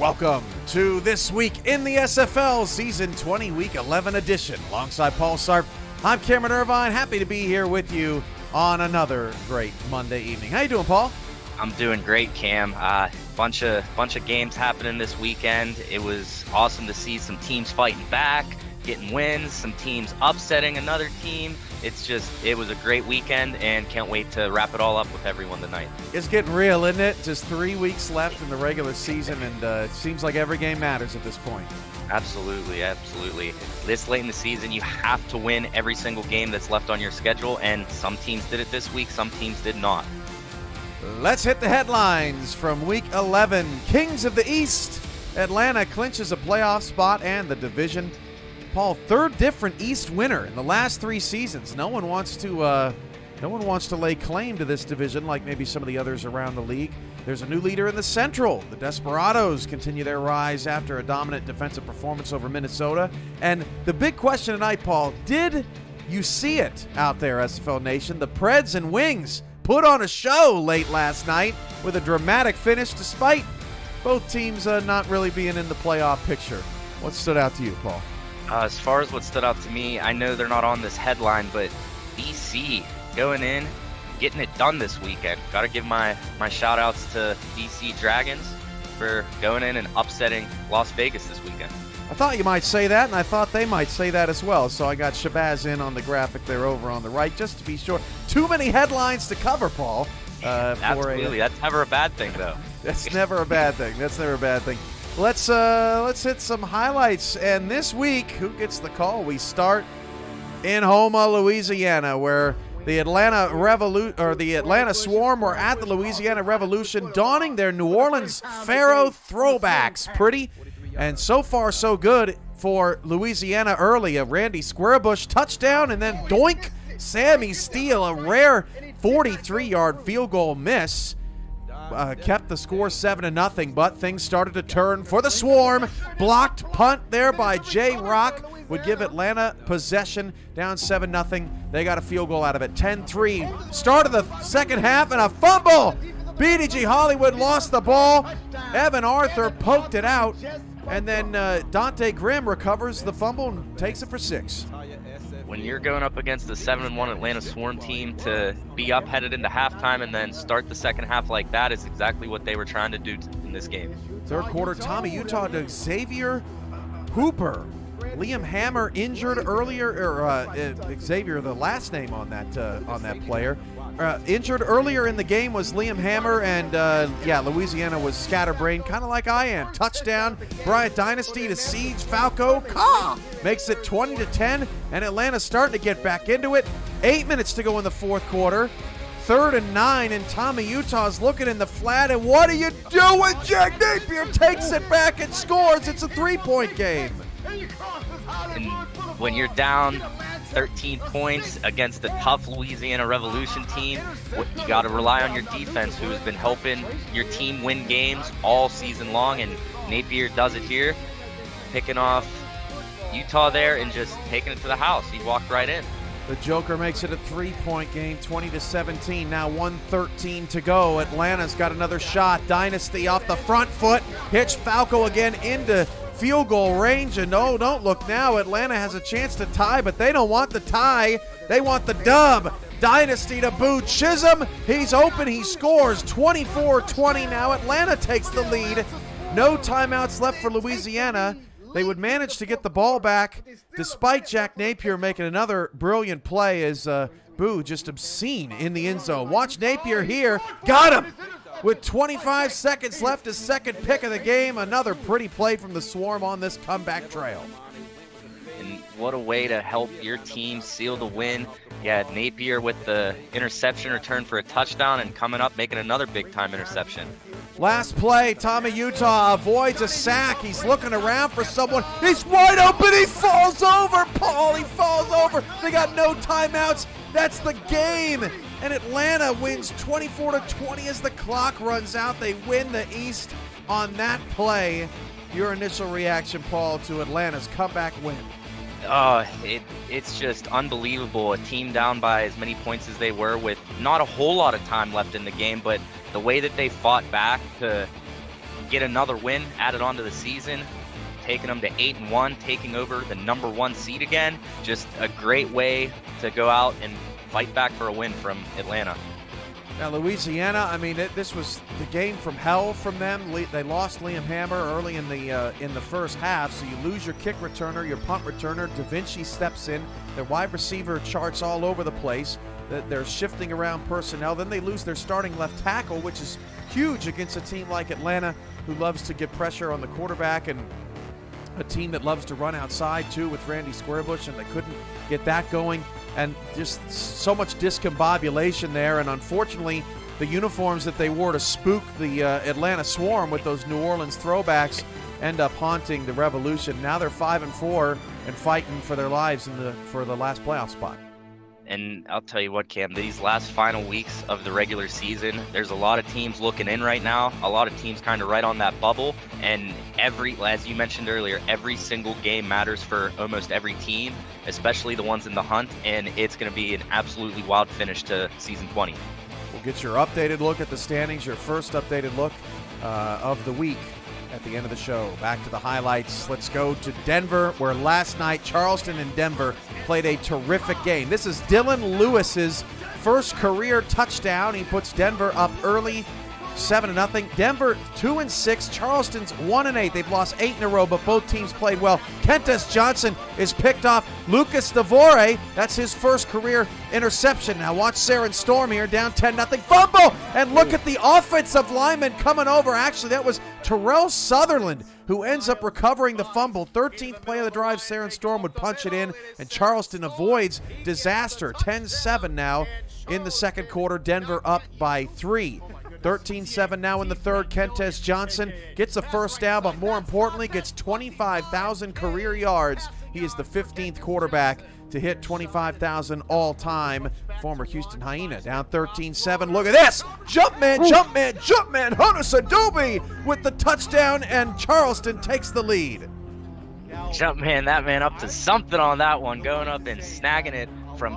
Welcome to This Week in the SFL Season 20 Week 11 edition. Alongside Paul Sarp, I'm Cameron Irvine. Happy to be here with you on another great Monday evening. How you doing, Paul? I'm doing great, Cam. Bunch of games happening this weekend. It was awesome to see some teams fighting back, getting wins, some teams upsetting another team. It was a great weekend, and can't wait to wrap it all up with everyone tonight. It's getting real, isn't it? Just 3 weeks left in the regular season, and it seems like every game matters at this point. Absolutely. This late in the season, you have to win every single game that's left on your schedule, and some teams did it this week, some teams did not. Let's hit the headlines from Week 11. Kings of the East. Atlanta clinches a playoff spot and the division. Paul, third different East winner in the last 3 seasons. No one wants to lay claim to this division like maybe some of the others around the league. There's a new leader in the Central. The Desperados continue their rise after a dominant defensive performance over Minnesota. And the big question tonight, Paul, did you see it out there, SFL Nation? The Preds and Wings put on a show late last night with a dramatic finish despite both teams not really being in the playoff picture. What stood out to you, Paul? As far as what stood out to me, I know they're not on this headline, but DC going in, getting it done this weekend. Got to give my shout outs to DC Dragons for going in and upsetting Las Vegas this weekend. I thought you might say that, and I thought they might say that as well. So I got Shabazz in on the graphic there over on the right, just to be sure. Too many headlines to cover, Paul. Absolutely. That's never a bad thing, though. That's never a bad thing. Let's hit some highlights. And this week, who gets the call? We start in Houma, Louisiana, where the Atlanta Swarm were at the Louisiana Revolution, donning their New Orleans Pharaoh throwbacks. Pretty, and so far so good for Louisiana early. A Randy Squarebush touchdown, and then doink, Sammy Steele, a rare 43-yard field goal miss. Kept the score 7-0, but things started to turn for the Swarm. Blocked punt there by Jay Rock would give Atlanta possession, down 7-0. They got a field goal out of it. 10-3. Start of the second half and a fumble. BDG Hollywood lost the ball. Evan Arthur poked it out, and then Dante Grimm recovers the fumble and takes it for 6. When you're going up against the 7-1 Atlanta Swarm team, to be up headed into halftime and then start the second half like that is exactly what they were trying to do in this game. Third quarter, Tommy Utah to Xavier Hooper. Liam Hammer injured earlier, Xavier, the last name on that player. Injured earlier in the game was Liam Hammer, and Louisiana was scatterbrained, kind of like I am. Touchdown, Bryant Dynasty to Siege Falco. Makes it 20-10, and Atlanta starting to get back into it. 8 minutes to go in the fourth quarter. 3rd and 9, and Tommy Utah's looking in the flat, and what are you doing? Jack Napier takes it back and scores. It's a 3-point game. And when you're down 13 points against the tough Louisiana Revolution team, you got to rely on your defense, who has been helping your team win games all season long, and Napier does it here, picking off Utah there and just taking it to the house. He walked right in. The Joker makes it a 3-point game, 20-17. Now 1:13 to go. Atlanta's got another shot. Dynasty off the front foot. Hitch Falco again into field goal range, and no, don't look now. Atlanta has a chance to tie, but they don't want the tie. They want the dub. Dynasty to Boo Chisholm. He's open. He scores. 24-20 now. Atlanta takes the lead. No timeouts left for Louisiana. They would manage to get the ball back despite Jack Napier making another brilliant play as Boo just obscene in the end zone. Watch Napier here. Got him! With 25 seconds left, his second pick of the game. Another pretty play from the Swarm on this comeback trail. And what a way to help your team seal the win. Yeah, Napier with the interception return for a touchdown, and coming up making another big-time interception. Last play, Tommy Utah avoids a sack. He's looking around for someone. He's wide open. He falls over, Paul. He falls over. They got no timeouts. That's the game. And Atlanta wins 24-20 as the clock runs out. They win the East on that play. Your initial reaction, Paul, to Atlanta's comeback win? It's just unbelievable. A team down by as many points as they were with not a whole lot of time left in the game, but the way that they fought back to get another win added onto the season, taking them to 8-1, taking over the #1 seed again. Just a great way to go out and fight back for a win from Atlanta. Now, Louisiana, I mean, this was the game from hell from them. They lost Liam Hammer early in the first half, so you lose your kick returner, your punt returner. Da Vinci steps in. Their wide receiver charts all over the place. They're shifting around personnel. Then they lose their starting left tackle, which is huge against a team like Atlanta, who loves to get pressure on the quarterback, and a team that loves to run outside, too, with Randy Squarebush, and they couldn't get that going. And just so much discombobulation there. And unfortunately, the uniforms that they wore to spook the Atlanta Swarm with those New Orleans throwbacks end up haunting the Revolution. Now they're 5-4 and fighting for their lives for the last playoff spot. And I'll tell you what, Cam, these last final weeks of the regular season, there's a lot of teams looking in right now, a lot of teams kind of right on that bubble, and as you mentioned earlier, every single game matters for almost every team, especially the ones in the hunt, and it's going to be an absolutely wild finish to season 20. We'll get your updated look at the standings, your first updated look of the week at the end of the show. Back to the highlights. Let's go to Denver, where last night Charleston and Denver played a terrific game. This is Dylan Lewis's first career touchdown. He puts Denver up early, 7-0. Denver 2-6. Charleston's 1-8. They've lost 8 in a row, but both teams played well. Kentis Johnson is picked off. Lucas Devore, that's his first career interception. Now watch Saren Storm here, down 10-0. Fumble! And look at the offensive lineman coming over. Actually, that was Terrell Sutherland who ends up recovering the fumble. 13th play of the drive, Saren Storm would punch it in, and Charleston avoids disaster. 10-7 now in the second quarter. Denver up by 3. 13-7 now in the third. Kentis Johnson gets a first down, but more importantly, gets 25,000 career yards. He is the 15th quarterback to hit 25,000 all-time. Former Houston Hyena down 13-7. Look at this! Jumpman! Hunter Sadobi with the touchdown, and Charleston takes the lead. Jumpman, that man up to something on that one, going up and snagging it from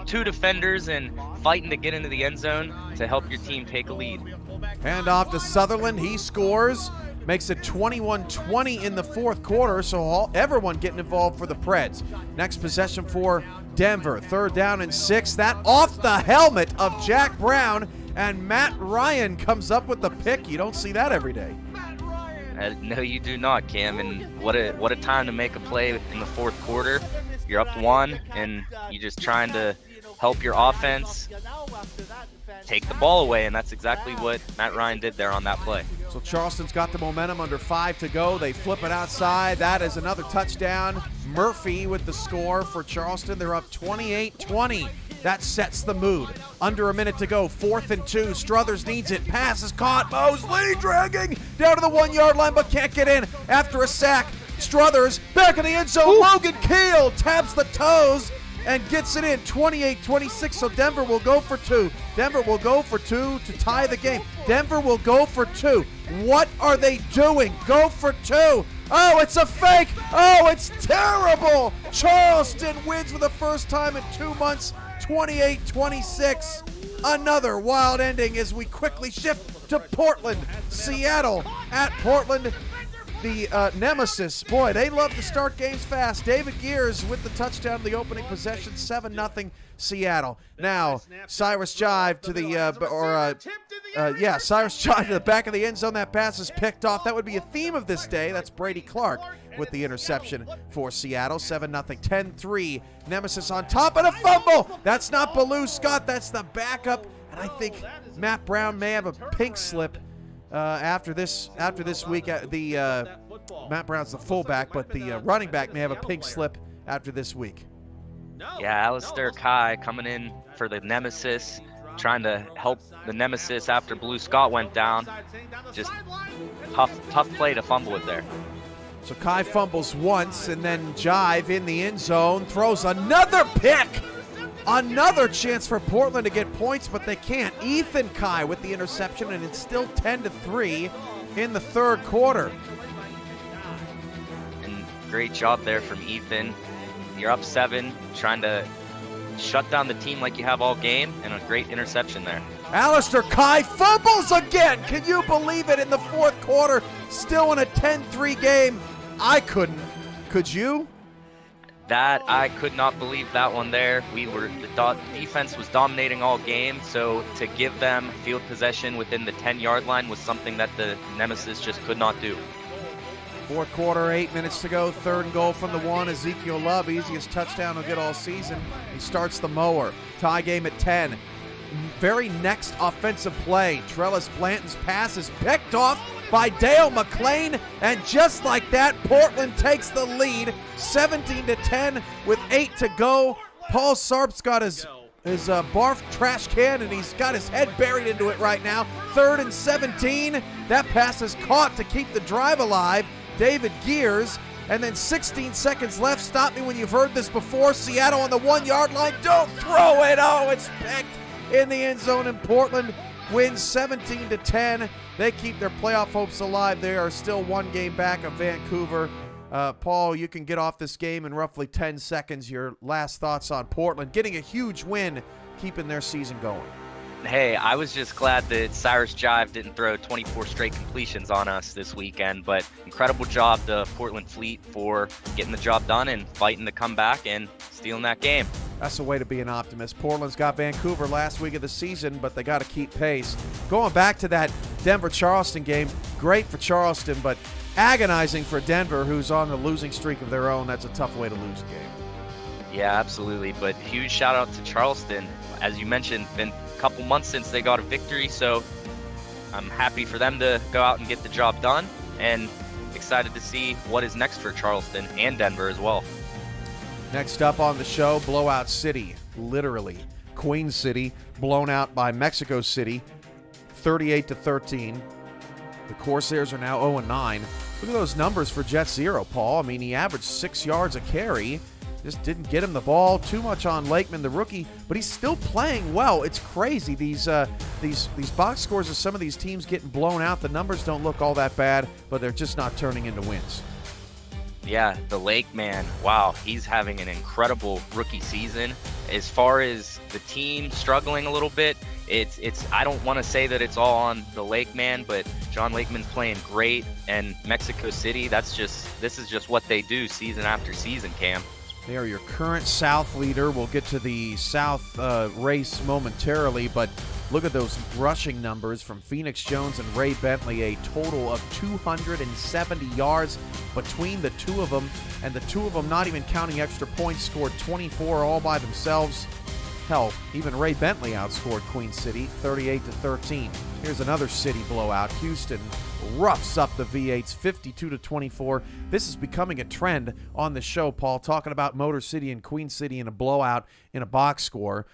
two defenders and fighting to get into the end zone to help your team take a lead. Hand off to Sutherland. He scores, makes it 21-20 in the fourth quarter, so everyone getting involved for the Preds. Next possession for Denver. 3rd down and 6. That off the helmet of Jack Brown, and Matt Ryan comes up with the pick. You don't see that every day. No, you do not, Cam. And what a time to make a play in the fourth quarter. You're up 1, and you're just trying to help your offense take the ball away, and that's exactly what Matt Ryan did there on that play. So Charleston's got the momentum, under 5 to go. They flip it outside. That is another touchdown. Murphy with the score for Charleston. They're up 28-20. That sets the mood. Under a minute to go. 4th and 2. Struthers needs it. Pass is caught. Mosley dragging down to the 1-yard line, but can't get in after a sack. Struthers back in the end zone. Ooh. Logan Keel taps the toes and gets it in. 28-26. So Denver will go for 2. Denver will go for 2 to tie the game. Denver will go for 2. What are they doing? Go for 2. Oh, it's a fake. Oh, it's terrible. Charleston wins for the first time in 2 months. 28-26. Another wild ending as we quickly shift to Portland. Seattle at Portland. The nemesis, boy, they love to start games fast. David Gears with the touchdown of the opening possession, 7-0 Seattle. Now, Cyrus Jive to the, Cyrus Jive to the back of the end zone. That pass is picked off. That would be a theme of this day. That's Brady Clark with the interception for Seattle, 7-0, 10-3. Nemesis on top of the fumble. That's not Baloo Scott. That's the backup. And I think Matt Brown may have a pink slip after this week. Matt Brown's the fullback, but the running back may have a pink slip after this week. Yeah, Alistair Kai coming in for the nemesis, trying to help the nemesis after Blue Scott went down. Just tough play to fumble it there. So Kai fumbles once, and then Jive in the end zone throws another pick. Another chance for Portland to get points, but they can't. Ethan Kai with the interception, and it's still 10-3 in the third quarter. And great job there from Ethan. You're up 7, trying to shut down the team like you have all game, and a great interception there. Alistair Kai fumbles again. Can you believe it? In the fourth quarter, still in a 10-3 game. I couldn't. Could you? That, I could not believe that one there. The defense was dominating all game, so to give them field possession within the 10-yard line was something that the Nemesis just could not do. Fourth quarter, 8 minutes to go. 3rd and goal from the 1. Ezekiel Love, easiest touchdown he'll get all season. He starts the mower. Tie game at 10. Very next offensive play. Trellis Blanton's pass is picked off by Dale McClain, and just like that, Portland takes the lead, 17-10 with 8 to go. Paul Sarp's got his barf trash can, and he's got his head buried into it right now. 3rd and 17. That pass is caught to keep the drive alive. David Gears, and then 16 seconds left. Stop me when you've heard this before. Seattle on the 1-yard line. Don't throw it. Oh, it's picked in the end zone, and Portland wins 17-10. They keep their playoff hopes alive. They are still 1 game back of Vancouver. Paul, you can get off this game in roughly 10 seconds. Your last thoughts on Portland getting a huge win, keeping their season going. Hey, I was just glad that Cyrus Jive didn't throw 24 straight completions on us this weekend, but incredible job to Portland Fleet for getting the job done and fighting to come back and stealing that game. That's the way to be an optimist. Portland's got Vancouver last week of the season, but they got to keep pace. Going back to that Denver-Charleston game, great for Charleston, but agonizing for Denver, who's on the losing streak of their own. That's a tough way to lose a game. Yeah, absolutely, but huge shout out to Charleston. As you mentioned, been a couple months since they got a victory, so I'm happy for them to go out and get the job done, and excited to see what is next for Charleston and Denver as well. Next up on the show, Blowout City, literally. Queen City blown out by Mexico City, 38-13. The Corsairs are now 0-9. Look at those numbers for Jet Zero, Paul. I mean, he averaged 6 yards a carry. Just didn't get him the ball too much on Lakemen, the rookie, but he's still playing well. It's crazy. These box scores of some of these teams getting blown out. The numbers don't look all that bad, but they're just not turning into wins. Yeah, the Lakeman, wow, he's having an incredible rookie season. As far as the team struggling a little bit, it's I don't want to say that it's all on the Lakeman, but John Lakeman's playing great, and Mexico City, this is just what they do season after season, Cam. They are your current South leader. We'll get to the South race momentarily, but look at those rushing numbers from Phoenix Jones and Ray Bentley, a total of 270 yards between the two of them, and the two of them, not even counting extra points, scored 24 all by themselves. Hell, even Ray Bentley outscored Queen City 38-13. Here's another city blowout. Houston roughs up the V8s 52-24. This is becoming a trend on the show, Paul, talking about Motor City and Queen City in a blowout in a box score.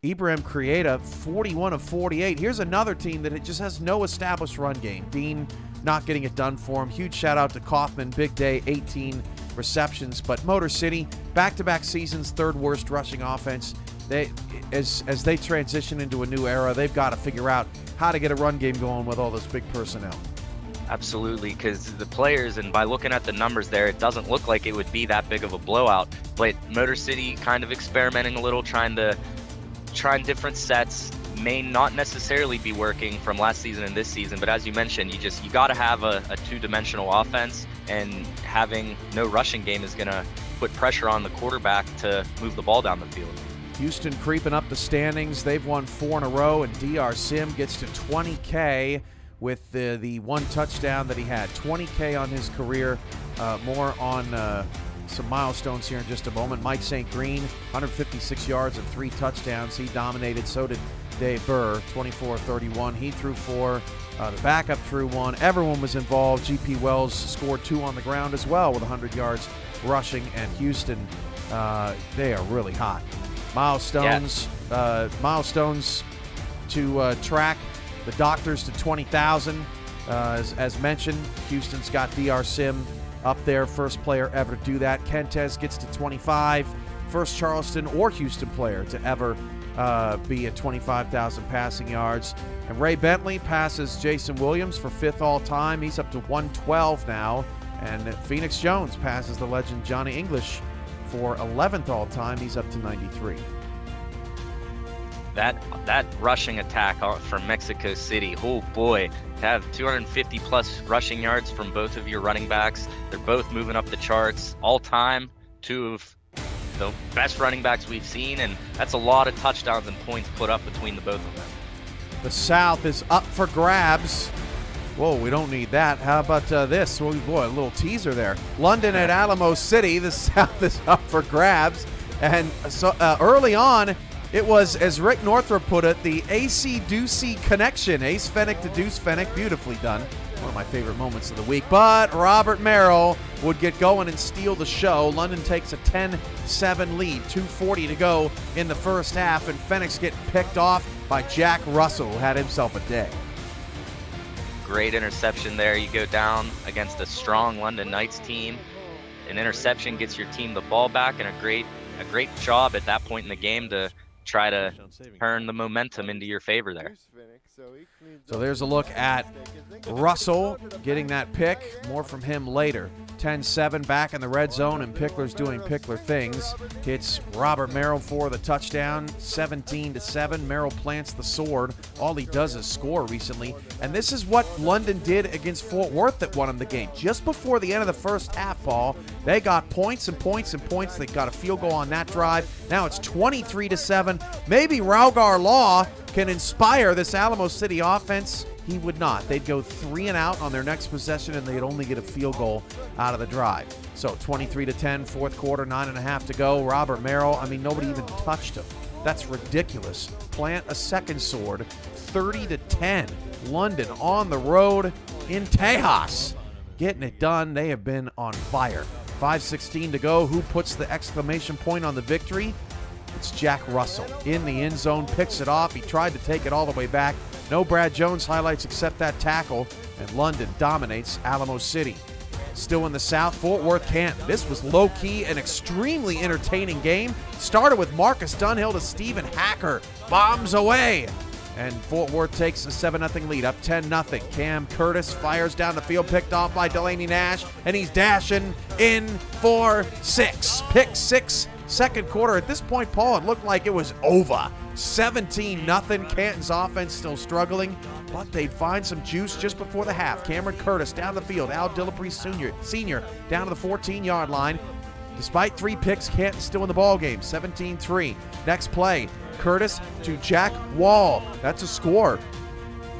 Ibrahim Creata, 41 of 48. Here's another team that it just has no established run game. Dean not getting it done for him. Huge shout out to Kaufman. Big day, 18 receptions. But Motor City, back-to-back seasons, 3rd worst rushing offense. As they transition into a new era, they've got to figure out how to get a run game going with all those big personnel. Absolutely, because the players, and by looking at the numbers there, it doesn't look like it would be that big of a blowout. But Motor City kind of experimenting a little, trying different sets, may not necessarily be working from last season and this season. But as you mentioned, you got to have a two-dimensional offense, and having no rushing game is going to put pressure on the quarterback to move the ball down the field. Houston creeping up the standings. They've won 4 in a row, and DR Sim gets to 20K with the one touchdown that he had. 20K on his career. More on some milestones here in just a moment. Mike St. Green, 156 yards and 3 touchdowns. He dominated. So did Dave Burr, 24-31. He threw 4. The backup threw 1. Everyone was involved. GP Wells scored 2 on the ground as well with 100 yards rushing. And Houston, they are really hot. Milestones, milestones to track. The Doctors to 20,000. As mentioned, Houston's got DR Sim up there, first player ever to do that. Kentez gets to 25. First Charleston or Houston player to ever be at 25,000 passing yards. And Ray Bentley passes Jason Williams for 5th all-time. He's up to 112 now. And Phoenix Jones passes the legend Johnny English for 11th all-time. He's up to 93. that rushing attack from Mexico City, oh boy, to have 250 plus rushing yards from both of your running backs. They're both moving up the charts all time. Two of the best running backs we've seen, and that's a lot of touchdowns and points put up between the both of them. The South is up for grabs. Whoa, we don't need that. How about this? Oh, boy, a little teaser there. London at Alamo City. The South is up for grabs. And so early on, it was, as Rick Northrup put it, the AC-Deucey connection. Ace Fennick to Deuce Fennick. Beautifully done. One of my favorite moments of the week. But Robert Merrill would get going and steal the show. London takes a 10-7 lead. 2:40 to go in the first half. And Fennick's getting picked off by Jack Russell, who had himself a day. Great interception there. You go down against a strong London Knights team. An interception gets your team the ball back, and a great job at that point in the game to try to turn the momentum into your favor there. So there's a look at Russell getting that pick. More from him later. 10-7 back in the red zone, and Pickler's doing Pickler things. Hits Robert Merrill for the touchdown. 17-7. Merrill plants the sword. All he does is score recently. And this is what London did against Fort Worth that won him the game. Just before the end of the first half, Paul, they got points and points and points. They got a field goal on that drive. Now it's 23-7. Maybe Raugar Law can inspire this Alamo City offense. He would not. They'd go 3 and out on their next possession, and they'd only get a field goal out of the drive. So 23-10, fourth quarter, 9.5 to go. Robert Merrill, I mean, nobody even touched him. That's ridiculous. Plant a second sword, 30-10. London on the road in Tejas. Getting it done. They have been on fire. 5:16 to go. Who puts the exclamation point on the victory? It's Jack Russell in the end zone, picks it off. He tried to take it all the way back. No Brad Jones highlights except that tackle, and London dominates Alamo City. Still in the South, Fort Worth Canton. This was low-key and extremely entertaining game. Started with Marcus Dunhill to Stephen Hacker. Bombs away. And Fort Worth takes a 7-0 lead, up 10-0. Cam Curtis fires down the field, picked off by Delaney Nash, and he's dashing in for 6. Pick 6, second quarter. At this point, Paul, it looked like it was over. 17-0. Canton's offense still struggling, but they find some juice just before the half. Cameron Curtis down the field. Al Dillapre Sr. down to the 14-yard line. Despite 3 picks, Canton's still in the ballgame. 17-3. Next play, Curtis to Jack Wall. That's a score.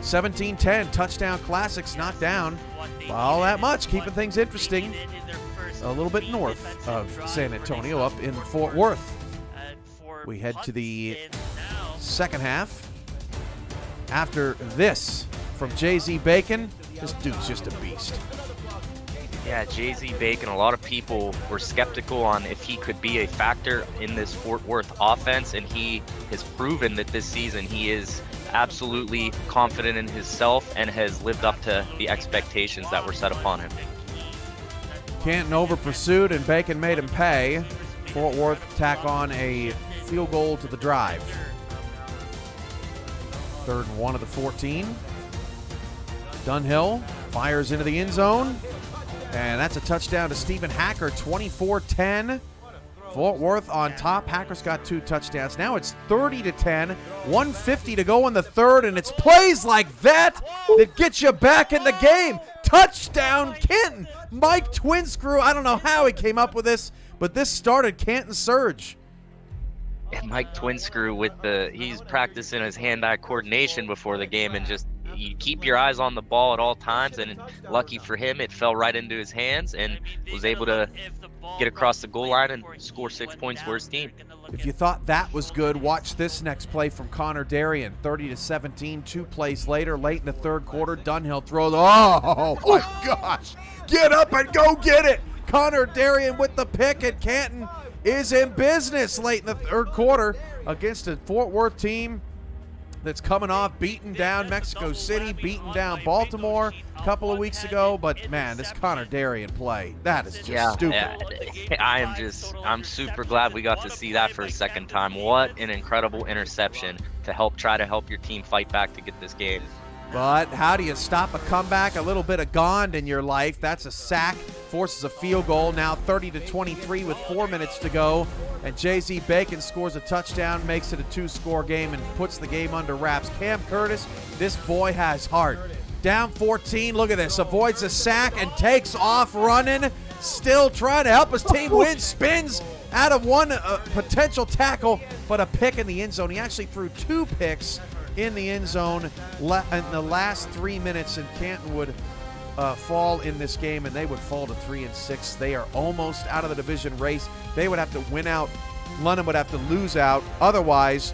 17-10. Touchdown Classics not down all that much, keeping things interesting. A little bit north of San Antonio, up in Fort Worth. We head to the second half. After this from Jay-Z Bacon, this dude's just a beast. Yeah, Jay-Z Bacon, a lot of people were skeptical on if he could be a factor in this Fort Worth offense, and he has proven that this season he is absolutely confident in himself and has lived up to the expectations that were set upon him. Canton over pursued, and Bacon made him pay. Fort Worth tack on a field goal to the drive. 3rd and 1 of the 14. Dunhill fires into the end zone, and that's a touchdown to Stephen Hacker. 24-10. Fort Worth on top. Hacker's got 2 touchdowns. Now it's 30-10. 1:50 to go in the third, and it's plays like that that get you back in the game. Touchdown, Canton. Mike Twinscrew, I don't know how he came up with this, but this started Canton's surge. And Mike Twinscrew he's practicing his hand-eye coordination before the game, and just you keep your eyes on the ball at all times, and lucky for him, it fell right into his hands and was able to get across the goal line and score 6 points for his team. If you thought that was good, watch this next play from Connor Darien. 30-17, 2 plays later, late in the third quarter, Dunhill throws. Oh my gosh! Get up and go get it! Connor Darien with the pick, and Canton is in business late in the third quarter against a Fort Worth team that's coming off beating down Mexico City, beating down Baltimore a couple of weeks ago. But man, this Connor Darien play, that is just stupid. I'm super glad we got to see that for a second time. What an incredible interception to try to help your team fight back to get this game. But how do you stop a comeback? A little bit of Gond in your life. That's a sack, forces a field goal. Now 30-23 with 4 minutes to go. and Jay-Z Bacon scores a touchdown, makes it a 2-score game, and puts the game under wraps. Cam Curtis, this boy has heart. Down 14, look at this, avoids a sack and takes off running, still trying to help his team win, spins out of one potential tackle, but a pick in the end zone. He actually threw 2 picks in the end zone in the last 3 minutes, and Canton would fall in this game, and they would fall to 3-6. They are almost out of the division race. They would have to win out. London would have to lose out. Otherwise,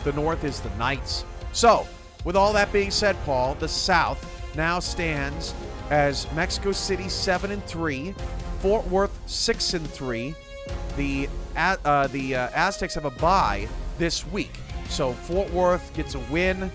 the North is the Knights. So, with all that being said, Paul, the South now stands as Mexico City 7-3, Fort Worth 6-3. The Aztecs have a bye this week, so Fort Worth gets a win.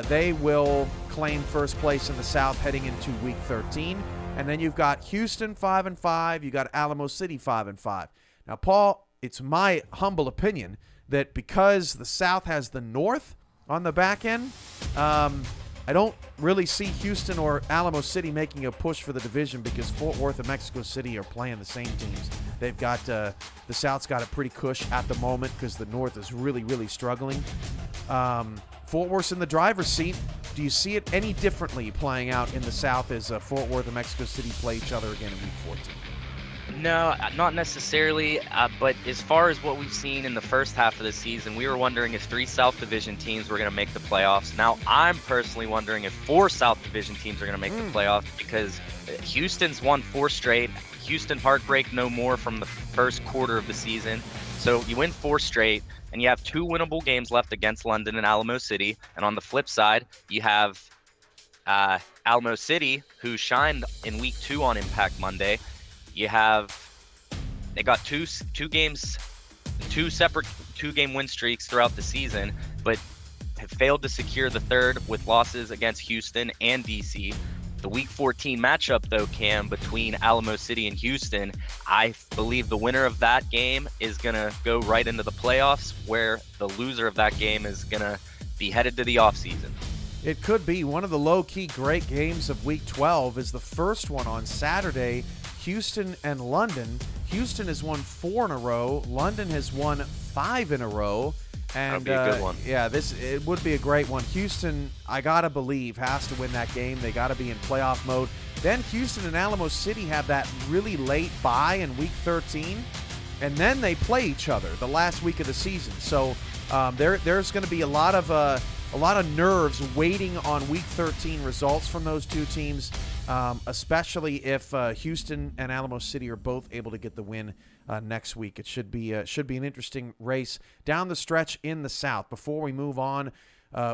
They will claim first place in the South heading into Week 13. And then you've got Houston 5-5. You got Alamo City 5-5. Now, Paul, it's my humble opinion that because the South has the North on the back end, I don't really see Houston or Alamo City making a push for the division because Fort Worth and Mexico City are playing the same teams. They've got the South's got a pretty cush at the moment because the North is really, really struggling. Fort Worth's in the driver's seat. Do you see it any differently playing out in the South as Fort Worth and Mexico City play each other again in Week 14? No, not necessarily, but as far as what we've seen in the first half of the season, we were wondering if 3 South Division teams were going to make the playoffs. Now, I'm personally wondering if 4 South Division teams are going to make the playoffs because Houston's won 4 straight. Houston heartbreak no more from the first quarter of the season. So you win 4 straight, and you have 2 winnable games left against London and Alamo City. And on the flip side, you have Alamo City, who shined in Week 2 on Impact Monday. They got two separate 2-game win streaks throughout the season, but have failed to secure the third with losses against Houston and DC. The Week 14 matchup, though, Cam, between Alamo City and Houston, I believe the winner of that game is going to go right into the playoffs, where the loser of that game is going to be headed to the offseason. It could be one of the low-key great games of Week 12 is the first one on Saturday, Houston and London. Houston has won 4 in a row. London has won 5 in a row. And that'll be a good one. Yeah, it would be a great one. Houston, I got to believe, has to win that game. They got to be in playoff mode. Then Houston and Alamo City have that really late bye in Week 13, and then they play each other the last week of the season. So there's going to be a lot of nerves waiting on Week 13 results from those 2 teams, especially if Houston and Alamo City are both able to get the win next week. It should be an interesting race down the stretch in the South. Before we move on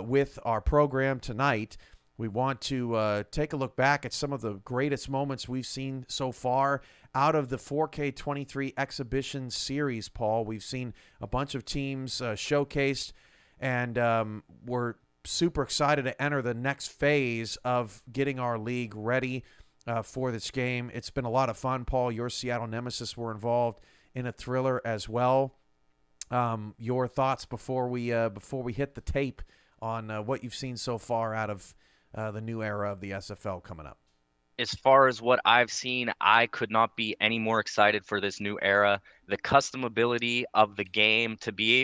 with our program tonight, we want to take a look back at some of the greatest moments we've seen so far out of the 4K23 exhibition series, Paul. We've seen a bunch of teams showcased, and we're super excited to enter the next phase of getting our league ready for this game. It's been a lot of fun, Paul. Your Seattle Nemesis were involved in a thriller as well. Your thoughts before we hit the tape on what you've seen so far out of the new era of the SFL coming up? As far as what I've seen, I could not be any more excited for this new era. The customability of the game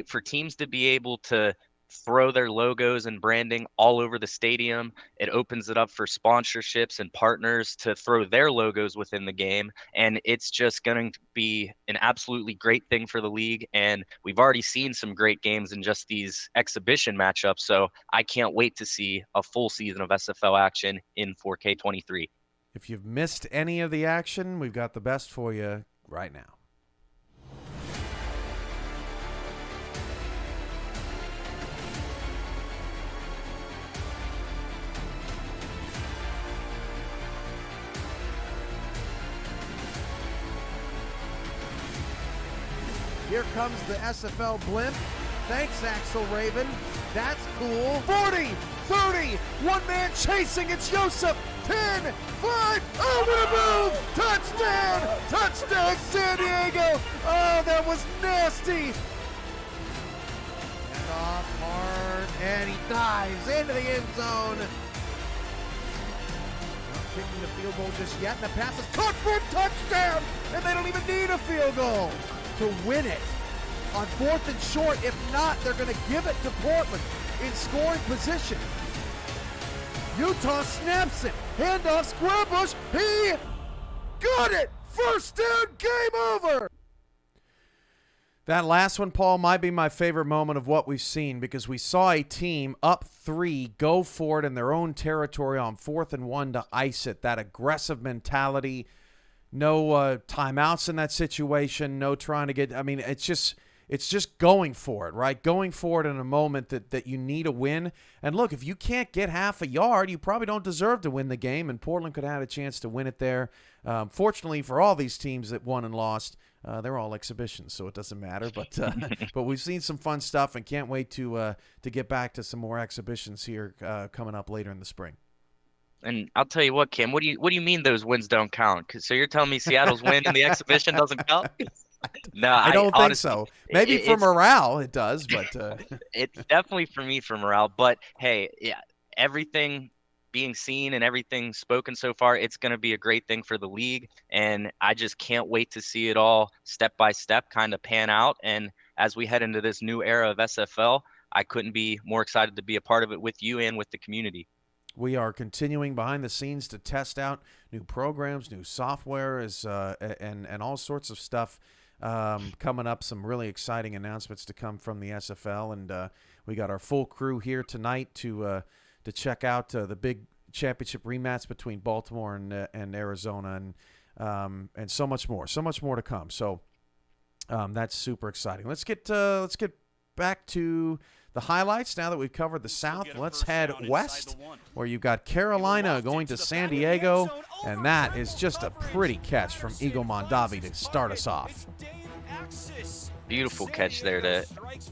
for teams to be able to throw their logos and branding all over the stadium. It opens it up for sponsorships and partners to throw their logos within the game. And it's just going to be an absolutely great thing for the league. And we've already seen some great games in just these exhibition matchups. So I can't wait to see a full season of SFL action in 4K23. If you've missed any of the action, we've got the best for you right now. Here comes the SFL blimp. Thanks, Axel Raven. That's cool. 40, 30, one man chasing. It's Joseph. 10, 5, oh, what a move! Touchdown! Touchdown, San Diego! Oh, that was nasty! And off hard, and he dives into the end zone. Not kicking the field goal just yet, and the pass is caught for a touchdown! And they don't even need a field goal! to win it on 4th and short. If not, they're going to give it to Portland in scoring position. Utah snaps it. Handoff, square bush. He got it. First down, game over. That last one, Paul, might be my favorite moment of what we've seen, because we saw a team up 3 go for it in their own territory on 4th and 1 to ice it. That aggressive mentality, no timeouts in that situation, no trying to get – I mean, it's just going for it, right? Going for it in a moment that you need a win. And look, if you can't get half a yard, you probably don't deserve to win the game, and Portland could have had a chance to win it there. Fortunately for all these teams that won and lost, they're all exhibitions, so it doesn't matter. But but we've seen some fun stuff, and can't wait to get back to some more exhibitions here coming up later in the spring. And I'll tell you what, Kim, what do you mean those wins don't count? So you're telling me Seattle's win in the exhibition doesn't count? No, I don't think so. Maybe for morale it does, but it's definitely for me for morale. But hey, yeah, everything being seen and everything spoken so far, it's going to be a great thing for the league, and I just can't wait to see it all step by step kind of pan out. And as we head into this new era of SFL, I couldn't be more excited to be a part of it with you and with the community. We are continuing behind the scenes to test out new programs, new software, and all sorts of stuff coming up. Some really exciting announcements to come from the SFL, and we got our full crew here tonight to check out the big championship rematch between Baltimore and Arizona, and so much more to come. So that's super exciting. Let's get back to the highlights. Now that we've covered the South, let's head west, where you've got Carolina going to San Diego, and that is just a pretty catch from Eagle Mondavi to start us off. Beautiful catch there to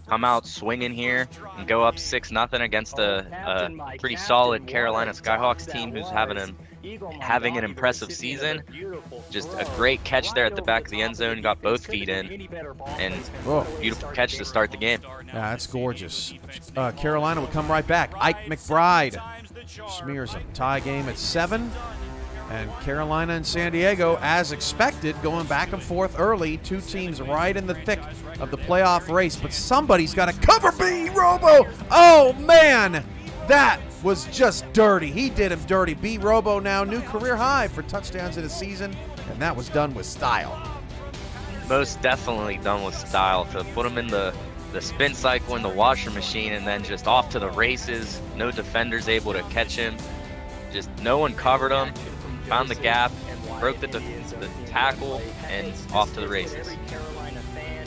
come out swinging here and go up 6-0 against a pretty solid Carolina Skyhawks team who's having an impressive season. Just a great catch there at the back of the end zone. Got both feet in, and beautiful catch to start the game. Yeah, that's gorgeous. Carolina would come right back. Ike McBride smears them. Tie game at 7. And Carolina and San Diego, as expected, going back and forth early. Two teams right in the thick of the playoff race. But somebody's got to cover B. Robo. Oh, man. That was just dirty. He did him dirty. B. Robo now new career high for touchdowns in a season. And that was done with style. Most definitely done with style. To put him in the spin cycle in the washer machine and then just off to the races. No defenders able to catch him. Just no one covered him. Found the gap, broke the tackle, and off to the races.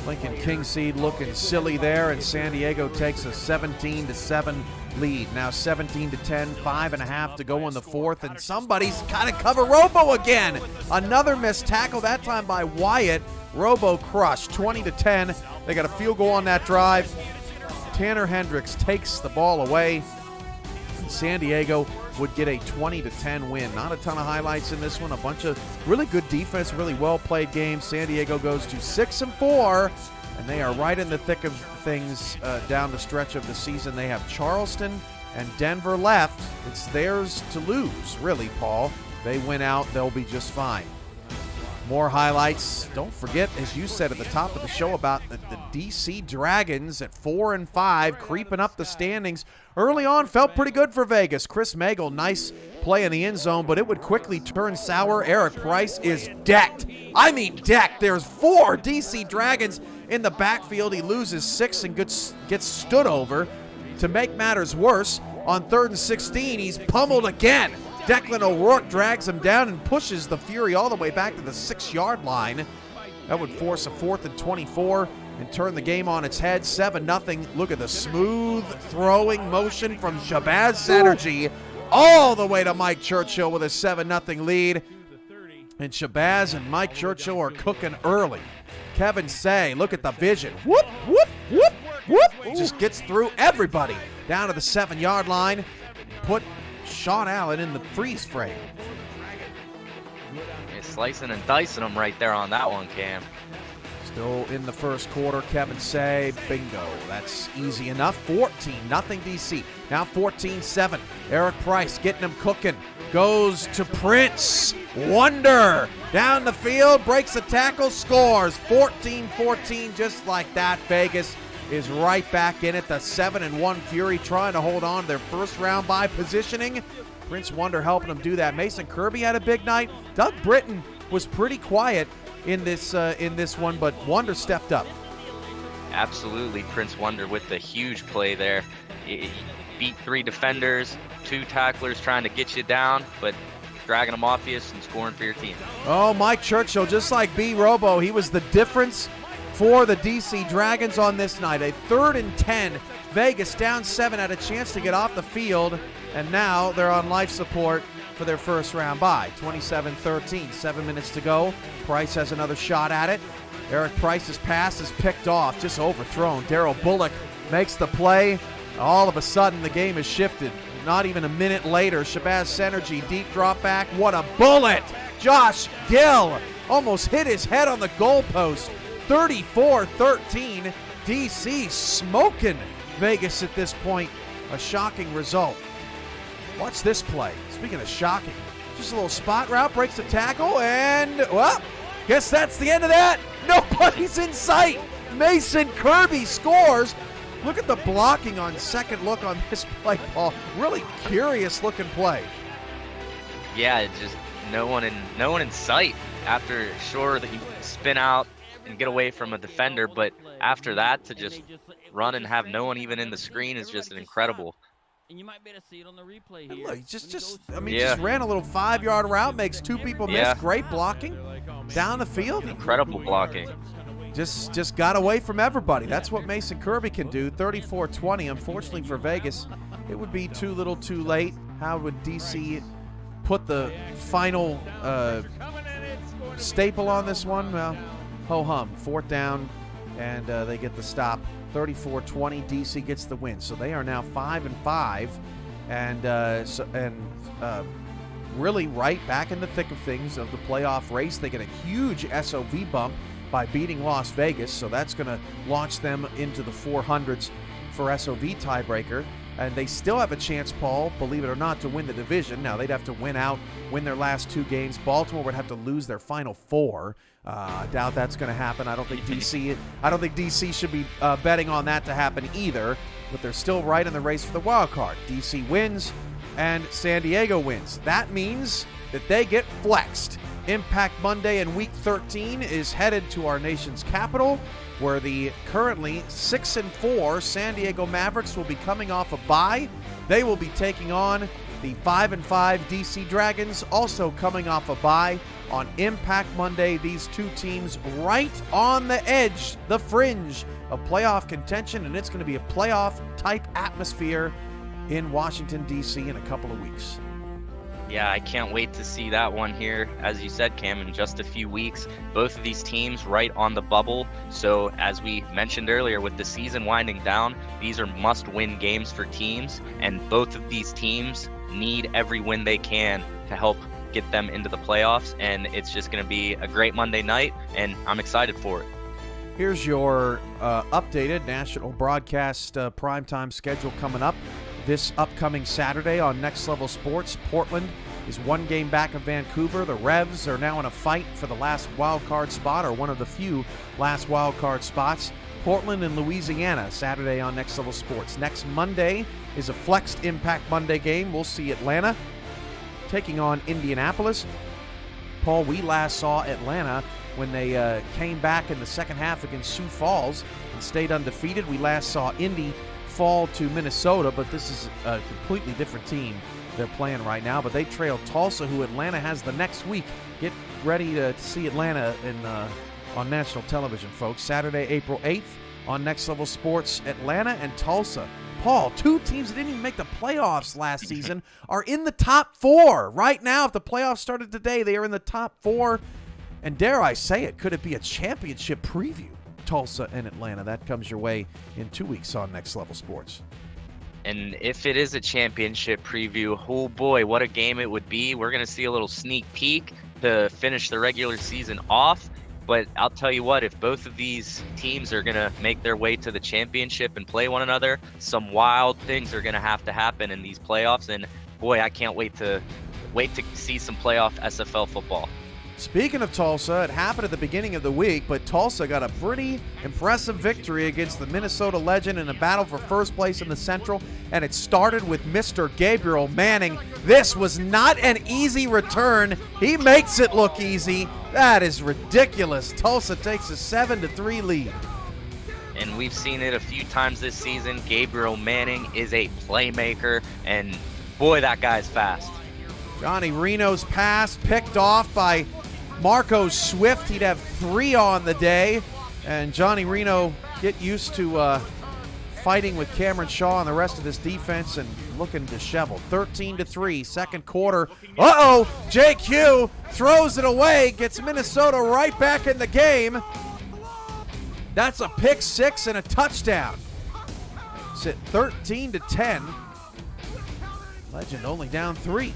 Lincoln Kingseed looking silly there, and San Diego takes a 17-7 lead. Now 17-10, 5.5 to go in the fourth, and somebody's got to cover Robo again. Another missed tackle, that time by Wyatt. Robo crushed, 20-10. They got a field goal on that drive. Tanner Hendricks takes the ball away. San Diego would get a 20-10 win. Not a ton of highlights in this one. A bunch of really good defense, really well-played games. San Diego goes to 6-4, and they are right in the thick of things down the stretch of the season. They have Charleston and Denver left. It's theirs to lose, really, Paul. They win out, they'll be just fine. More highlights. Don't forget, as you said at the top of the show, about the DC Dragons at 4-5, creeping up the standings. Early on, felt pretty good for Vegas. Chris Magel, nice play in the end zone, but it would quickly turn sour. Eric Price is decked. I mean decked. There's 4 DC Dragons in the backfield. He loses 6 and gets stood over. To make matters worse, on 3rd and 16, he's pummeled again. Declan O'Rourke drags him down and pushes the Fury all the way back to the 6-yard line. That would force a 4th and 24 and turn the game on its head, 7-0. Look at the smooth throwing motion from Shabazz Synergy all the way to Mike Churchill with a 7-0 lead. And Shabazz and Mike Churchill are cooking early. Kevin Say, look at the vision. Whoop, whoop, whoop, whoop. Just gets through everybody down to the 7-yard line. Put Sean Allen in the freeze frame. You're slicing and dicing them right there on that one, Cam. Still in the first quarter, Kevin Say, bingo. That's easy enough. 14-0 DC. Now 14-7. Eric Price getting him cooking. Goes to Prince. Wonder Down the field, breaks the tackle, scores. 14-14, just like that. Vegas is right back in it. The 7-1 Fury trying to hold on to their first round bye positioning. Prince Wonder helping them do that. Mason Kirby had a big night. Doug Britton was pretty quiet in this one, but Wonder stepped up. Absolutely, Prince Wonder with the huge play there. He beat 3 defenders, 2 tacklers trying to get you down, but dragging them off you and scoring for your team. Oh, Mike Churchill, just like B. Robo, he was the difference for the DC Dragons on this night. A 3rd and 10. Vegas down 7, had a chance to get off the field, and now they're on life support for their first round bye. 27-13, 7 minutes to go. Price has another shot at it. Eric Price's pass is picked off, just overthrown. Darrell Bullock makes the play. All of a sudden, the game has shifted. Not even a minute later, Shabazz Synergy, deep drop back. What a bullet! Josh Gill almost hit his head on the goalpost. 34-13, DC smoking Vegas at this point. A shocking result. Watch this play. Speaking of shocking, just a little spot route, breaks the tackle, and, well, guess that's the end of that. Nobody's in sight. Mason Kirby scores. Look at the blocking on second look on this play, Paul. Really curious looking play. Yeah, it's just no one in sight. After, sure, that you spin out and get away from a defender, but after that to just run and have no one even in the screen is just incredible. And you might be able to see it on the replay here. Look, just ran a little 5-yard route, makes 2 people miss. Great blocking down the field. Incredible blocking. Just got away from everybody. That's what Mason Kirby can do. 34-20. Unfortunately for Vegas, it would be too little too late. How would DC put the final staple on this one? Well, ho-hum. 4th down, and they get the stop. 34-20. DC gets the win. So they are now 5-5, and really right back in the thick of things of the playoff race. They get a huge SOV bump by beating Las Vegas, so that's going to launch them into the 400s for SOV tiebreaker. And they still have a chance, Paul, believe it or not, to win the division. Now, they'd have to win their last 2 games. Baltimore would have to lose their final 4. I doubt that's going to happen. I don't think DC should be betting on that to happen either, but they're still right in the race for the wild card. DC wins and San Diego wins. That means that they get flexed. Impact Monday in Week 13 is headed to our nation's capital, where the currently 6-4 San Diego Mavericks will be coming off a bye. They will be taking on the 5-5 DC Dragons, also coming off a bye on Impact Monday. These 2 teams right on the edge, the fringe of playoff contention, and it's going to be a playoff-type atmosphere in Washington, D.C. in a couple of weeks. Yeah, I can't wait to see that one here. As you said, Cam, in just a few weeks, both of these teams right on the bubble. So as we mentioned earlier, with the season winding down, these are must-win games for teams, and both of these teams need every win they can to help get them into the playoffs, and it's just going to be a great Monday night, and I'm excited for it. Here's your updated national broadcast primetime schedule coming up. This upcoming Saturday on Next Level Sports, Portland is 1 game back of Vancouver. The Revs are now in a fight for the last wild card spot, or one of the few last wild card spots. Portland and Louisiana, Saturday on Next Level Sports. Next Monday is a flexed Impact Monday game. We'll see Atlanta taking on Indianapolis. Paul, we last saw Atlanta when they came back in the second half against Sioux Falls and stayed undefeated. We last saw Indy fall to Minnesota, but this is a completely different team they're playing right now. But they trail Tulsa, who Atlanta has the next week. Get ready to see Atlanta on national television, folks. Saturday, April 8th on Next Level Sports, Atlanta and Tulsa. Paul, 2 teams that didn't even make the playoffs last season are in the top 4 right now. If the playoffs started today, they are in the top 4. And dare I say it, could it be a championship preview? Tulsa and Atlanta. That comes your way in 2 weeks on Next Level Sports. And if it is a championship preview, oh boy, what a game it would be. We're going to see a little sneak peek to finish the regular season off. But I'll tell you what, if both of these teams are going to make their way to the championship and play one another, some wild things are going to have to happen in these playoffs. And boy, I can't wait to see some playoff SFL football. Speaking of Tulsa, it happened at the beginning of the week, but Tulsa got a pretty impressive victory against the Minnesota Legend in a battle for first place in the Central, and it started with Mr. Gabriel Manning. This was not an easy return. He makes it look easy. That is ridiculous. Tulsa takes a 7-3 lead. And we've seen it a few times this season. Gabriel Manning is a playmaker, and boy, that guy's fast. Johnny Reno's pass picked off by Marco Swift. He'd have 3 on the day. And Johnny Reno get used to fighting with Cameron Shaw and the rest of this defense and looking disheveled. 13-3, second quarter. Uh-oh, JQ throws it away, gets Minnesota right back in the game. That's a pick 6 and a touchdown. It's at 13-10. Legend only down 3.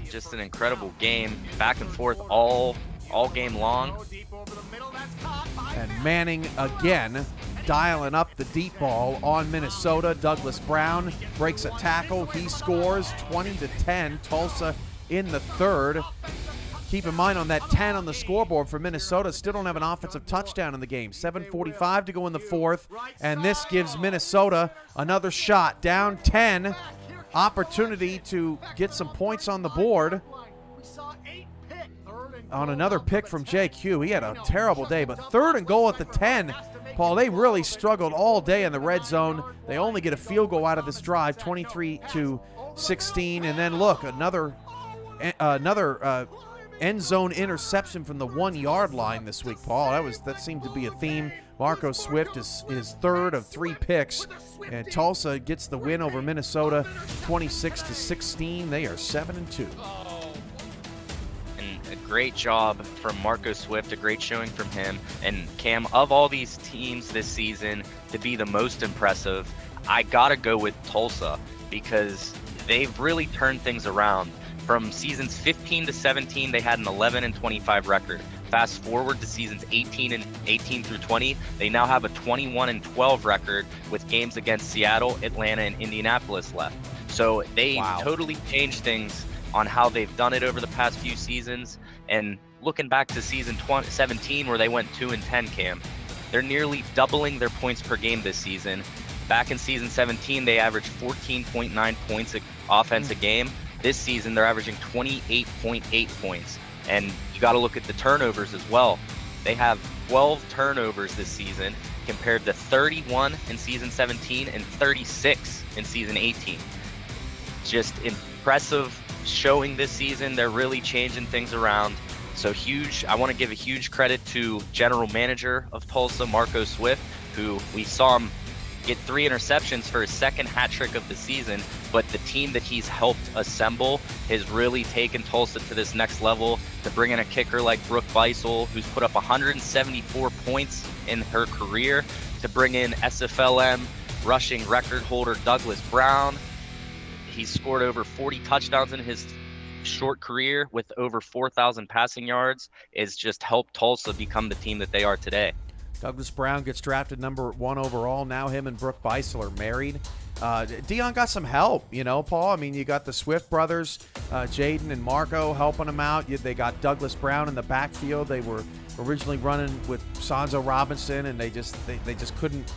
Just an incredible game, back and forth all game long. And Manning again dialing up the deep ball on Minnesota. Douglas Brown breaks a tackle. He scores 20-10. Tulsa in the third. Keep in mind on that 10 on the scoreboard for Minnesota, still don't have an offensive touchdown in the game. 7:45 to go in the fourth, and this gives Minnesota another shot. Down 10, opportunity to get some points on the board. On another pick from JQ. He had a terrible day, but 3rd and goal at the 10. Paul, they really struggled all day in the red zone. They only get a field goal out of this drive, 23-16, and then look, another end zone interception from the 1-yard line this week, Paul. That seemed to be a theme. Marco Swift is 3rd of 3 picks, and Tulsa gets the win over Minnesota, 26-16. They are 7-2. And a great job from Marco Swift, a great showing from him. And Cam, of all these teams this season to be the most impressive, I gotta go with Tulsa because they've really turned things around. From seasons 15 to 17, they had an 11-25 record. Fast forward to seasons 18 through 20, they now have a 21-12 record with games against Seattle, Atlanta, and Indianapolis left. So they totally changed things on how they've done it over the past few seasons. And looking back to season 17, where they went 2-10, Cam, they're nearly doubling their points per game this season. Back in season 17, they averaged 14.9 points offense a game. This season, they're averaging 28.8 points. And you got to look at the turnovers as well. They have 12 turnovers this season compared to 31 in season 17 and 36 in season 18. Just impressive showing this season. They're really changing things around. So huge. I want to give a huge credit to general manager of Tulsa, Marco Swift, who we saw him get 3 interceptions for his second hat trick of the season, but the team that he's helped assemble has really taken Tulsa to this next level. To bring in a kicker like Brooke Beisel, who's put up 174 points in her career, to bring in SFLM rushing record holder Douglas Brown. He's scored over 40 touchdowns in his short career with over 4,000 passing yards, is just helped Tulsa become the team that they are today. Douglas Brown gets drafted number 1 overall. Now him and Brooke Beisel are married. Dion got some help, Paul. I mean, you got the Swift brothers, Jaden and Marco, helping him out. They got Douglas Brown in the backfield. They were originally running with Sonzo Robinson, and they just couldn't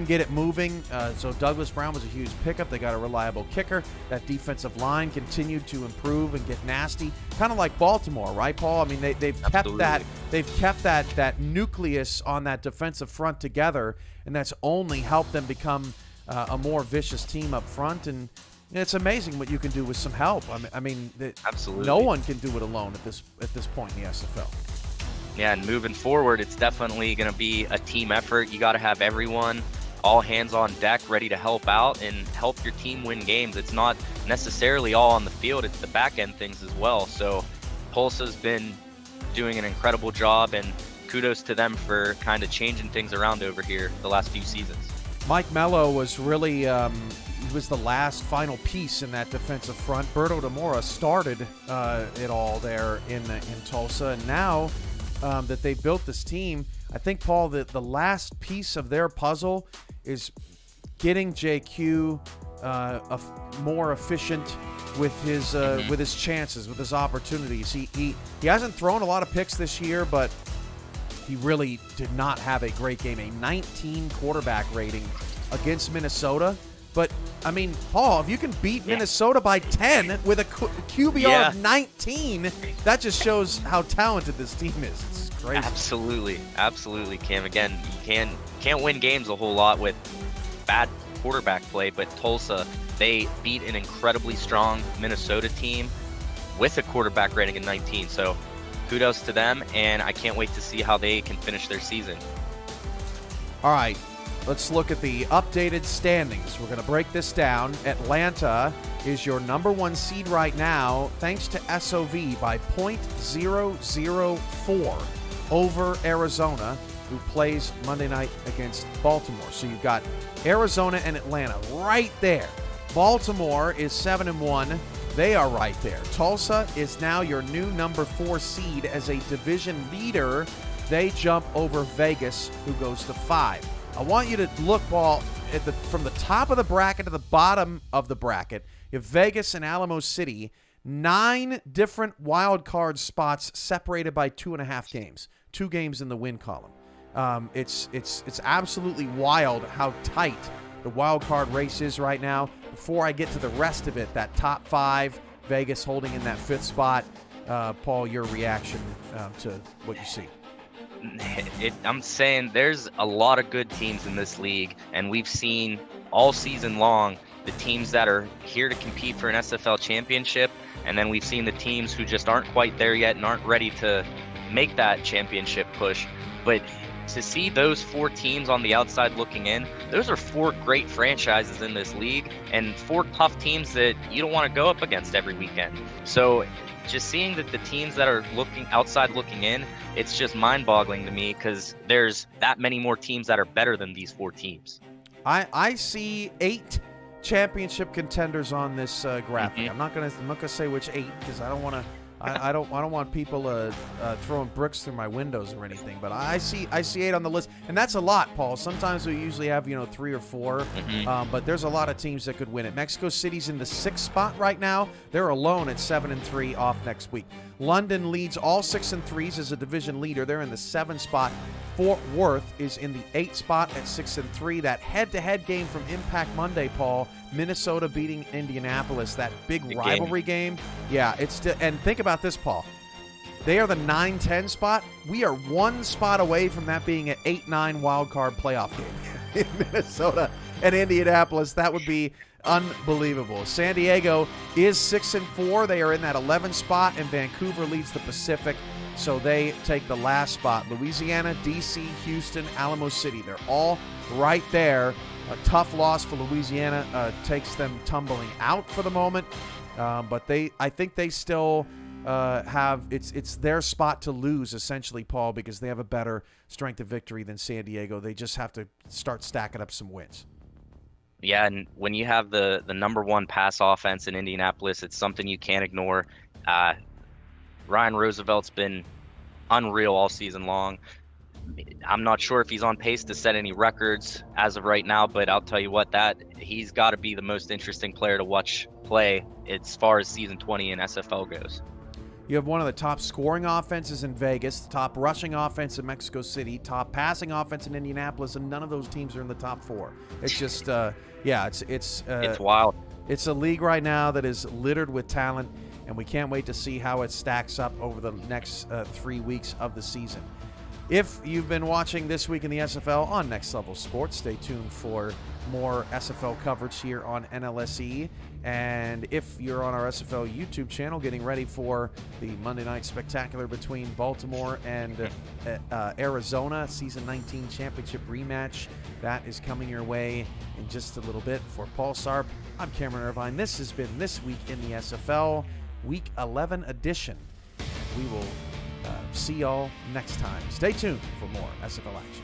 get it moving. So Douglas Brown was a huge pickup. They got a reliable kicker. That defensive line continued to improve and get nasty, kind of like Baltimore, right, Paul? I mean, they've kept that nucleus on that defensive front together, and that's only helped them become a more vicious team up front. And it's amazing what you can do with some help. I mean, absolutely, no one can do it alone at this point in the SFL. Yeah, and moving forward, it's definitely going to be a team effort. You got to have everyone, all hands on deck, ready to help out and help your team win games. It's not necessarily all on the field, it's the back end things as well. So Tulsa's been doing an incredible job, and kudos to them for kind of changing things around over here the last few seasons. Mike Mello was really he was the last final piece in that defensive front. Berto DeMora started it all there in Tulsa, and now that they built this team, I think, Paul, that the last piece of their puzzle is getting JQ a more efficient with his chances, with his opportunities. He hasn't thrown a lot of picks this year, but he really did not have a great game. A 19 quarterback rating against Minnesota. But, I mean, Paul, if you can beat Minnesota by 10 with a QBR of 19, that just shows how talented this team is. It's crazy. Absolutely, Cam. Again, you can't win games a whole lot with bad quarterback play, but Tulsa, they beat an incredibly strong Minnesota team with a quarterback rating of 19. So kudos to them, and I can't wait to see how they can finish their season. All right, let's look at the updated standings. We're going to break this down. Atlanta is your number 1 seed right now, thanks to SOV by .004 over Arizona, who plays Monday night against Baltimore. So you've got Arizona and Atlanta right there. Baltimore is 7-1. They are right there. Tulsa is now your new number 4 seed as a division leader. They jump over Vegas, who goes to 5. I want you to look, Paul, from the top of the bracket to the bottom of the bracket. You have Vegas and Alamo City, 9 different wild card spots separated by 2.5 games. 2 games in the win column. It's absolutely wild how tight the wild card race is right now. Before I get to the rest of it, that top 5, Vegas holding in that 5th spot. Paul, your reaction to what you see? I'm saying there's a lot of good teams in this league, and we've seen all season long the teams that are here to compete for an SFL championship, and then we've seen the teams who just aren't quite there yet and aren't ready to make that championship push. But to see those 4 teams on the outside looking in, those are 4 great franchises in this league and 4 tough teams that you don't want to go up against every weekend. So just seeing that the teams that are outside looking in, it's just mind-boggling to me because there's that many more teams that are better than these 4 teams. I see 8 championship contenders on this graphic. I'm not gonna say which 8 because I don't want to. I don't want people throwing bricks through my windows or anything, but I see 8 on the list, and that's a lot, Paul. Sometimes we usually have 3 or 4, but there's a lot of teams that could win it. Mexico City's in the 6th spot right now. They're alone at 7-3 off next week. London leads all 6 and 3s as a division leader. They're in the 7th spot. Fort Worth is in the 8th spot at 6-3. That head-to-head game from Impact Monday, Paul. Minnesota beating Indianapolis, that big rivalry game. Yeah, and think about this, Paul. They are the 9-10 spot. We are 1 spot away from that being an 8-9 wild card playoff game in Minnesota and Indianapolis. That would be unbelievable. San Diego is 6-4. They are in that 11th spot, and Vancouver leads the Pacific, so they take the last spot. Louisiana, D.C., Houston, Alamo City. They're all right there. A tough loss for Louisiana takes them tumbling out for the moment, but I think they still have it's their spot to lose essentially, Paul, because they have a better strength of victory than San Diego. They just have to start stacking up some wins. Yeah, and when you have the number 1 pass offense in Indianapolis, it's something you can't ignore. Ryan Roosevelt's been unreal all season long. I'm not sure if he's on pace to set any records as of right now, but I'll tell you what, that he's got to be the most interesting player to watch play as far as season 20 in SFL goes. You have one of the top scoring offenses in Vegas, top rushing offense in Mexico City, top passing offense in Indianapolis, and none of those teams are in the top 4. It's just, it's wild. It's a league right now that is littered with talent, and we can't wait to see how it stacks up over the next 3 weeks of the season. If you've been watching This Week in the SFL on Next Level Sports, stay tuned for more SFL coverage here on NLSE. And if you're on our SFL YouTube channel getting ready for the Monday Night Spectacular between Baltimore and Arizona, Season 19 Championship rematch, that is coming your way in just a little bit. For Paul Sarp, I'm Cameron Irvine. This has been This Week in the SFL, Week 11 edition. We will see y'all next time. Stay tuned for more SFL action.